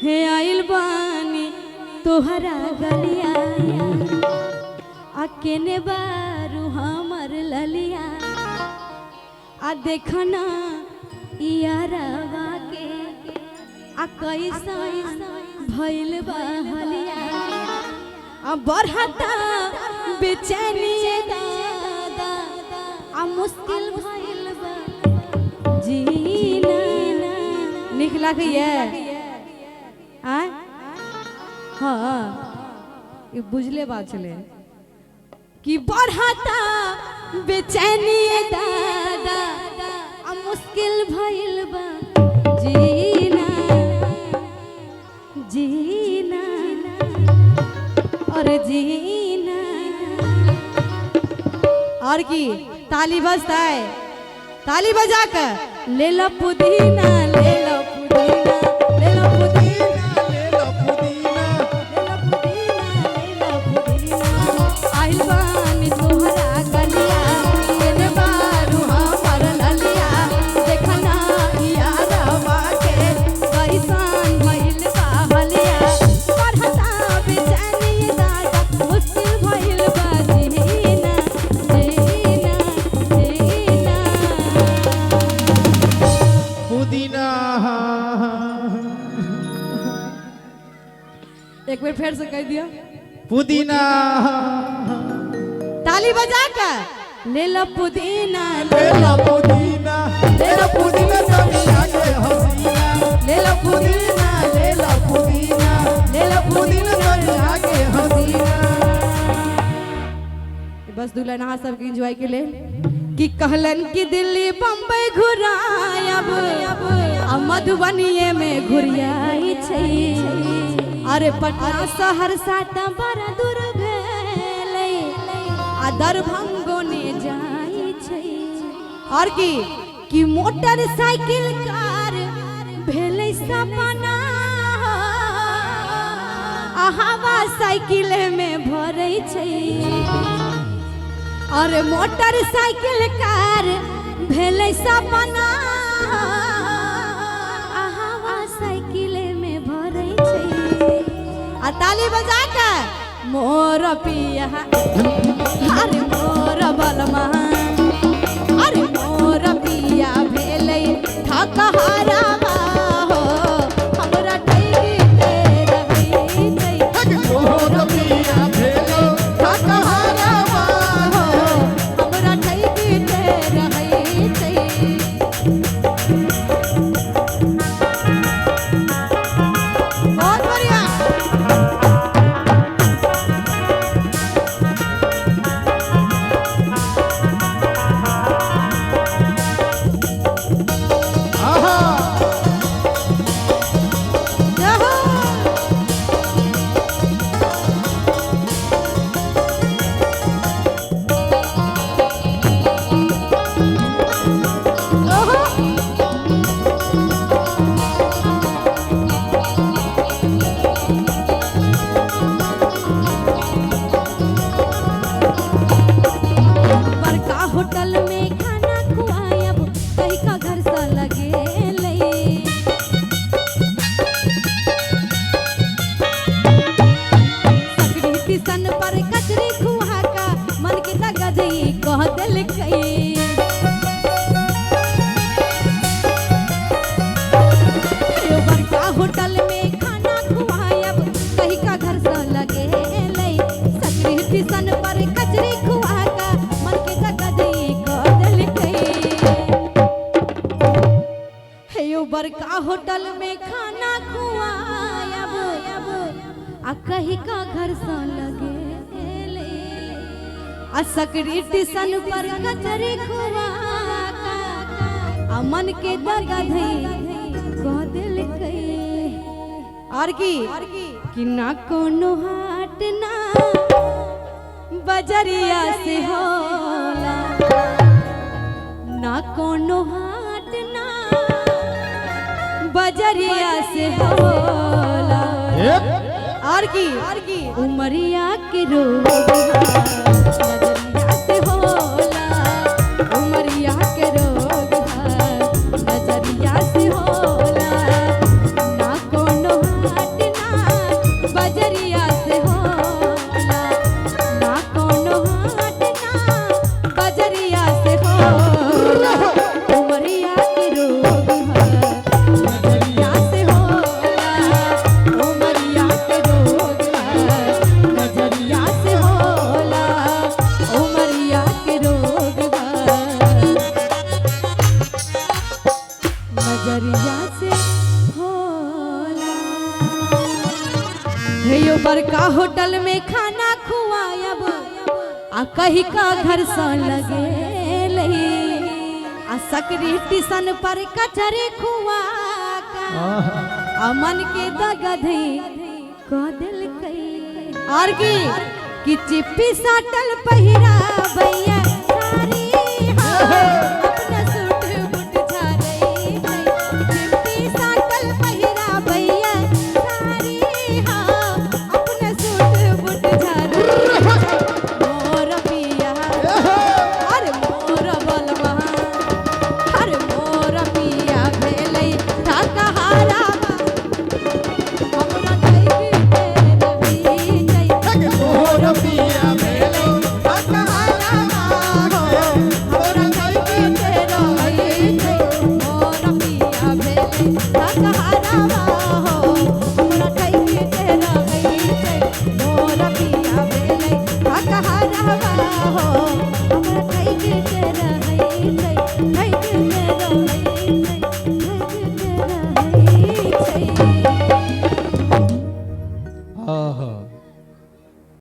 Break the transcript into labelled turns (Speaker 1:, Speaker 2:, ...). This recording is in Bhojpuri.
Speaker 1: हे आइल बानी तोहरा गलिया केने बारू हमर ललिया देखना यारवा के कैसा भइल बा हलिया बढ़ता बेचैनी दादा मुश्किल भइल बा जीना निक लागैया हाँ ये बुझले बात चले कि बढ़ता बेचैनी दादा मुश्किल भइल बा जीना जीना और जीना। और की ताली बजता है, ताली बजा कर ले लो पुदीना ले लो पुदीना ले लो पुदीना ले लो पुदीना ले लो पुदीना आइल बानी तोहरा गलिया केने बारू हमर ललिया देखना यारवा के कैसन भइल बा हलिया बढ़ता बेचैनी दादा मुश्किल भइल बा जीना जीना जीना
Speaker 2: पुदीना।
Speaker 1: एक बार फिर से कह दिया
Speaker 2: पुदीना
Speaker 1: ताली बजा कर ले लो पुदीना
Speaker 2: ले लो पुदीना ले लो पुदीना सभी आगे हसीना
Speaker 1: ले लो पुदीना
Speaker 2: ले लो पुदीना ले लो पुदीना सभी आगे हसीना।
Speaker 1: बस दुल्हन हाँ सबके एंजॉय के लिए कि कहलन कि दिल्ली बम्बई घुरायब मधुबनीये में घुरियाई छै अरे पटना सहरसा त बड़ा दूर भेलै दरभंगो ने जाई छै। और कि मोटरसाइकिल कार भेलै सपना हवा साइकिल में भरै छै और मोटरसाइकिल कार भेलै सपना हवा साइकिल में भरै छै। आ ताली बजा के मोर पिया अरे मोर बलमा अरे मोर पिया भेलै ठकहरावा हो हमरा ठगी ते रही छै
Speaker 2: मोर पिया भेलो ठकहरावा
Speaker 1: हो हमरा ठगी ते रही छै। बहुत बढ़िया होटल में खाना खुआयब कहीं का घर सा लगे सकरी टिसन पर कचरी खुआ का मन के तगदई कह दिल बड़का होटल में खाना खुआयब कहीं का घर सा लगे सकरी टिसन पर कचरी खुआ का मन के बड़का होटल में खाना खुआयब आ कहीं का घर सा लगे आ सकरी टिसन पर कचरी खुआ आ मन के दगधई कह दिल और कि ना कोनो हाट ना बजरिया से होला ना कोनो हाट ना बजरिया से होला और की उमरिया के रोग नजरिया से होला उमरिया के रोग नजरिया से होला ना कोनो हे यो बड़का होटल में खाना खुआयब आ कही का घर सा लगे लई आ सकरी टिशन पर कचरे खुआ का आ मन के दगधई को दिल कई और की चिप्पी साटल पहिरा भैया सारी हाँ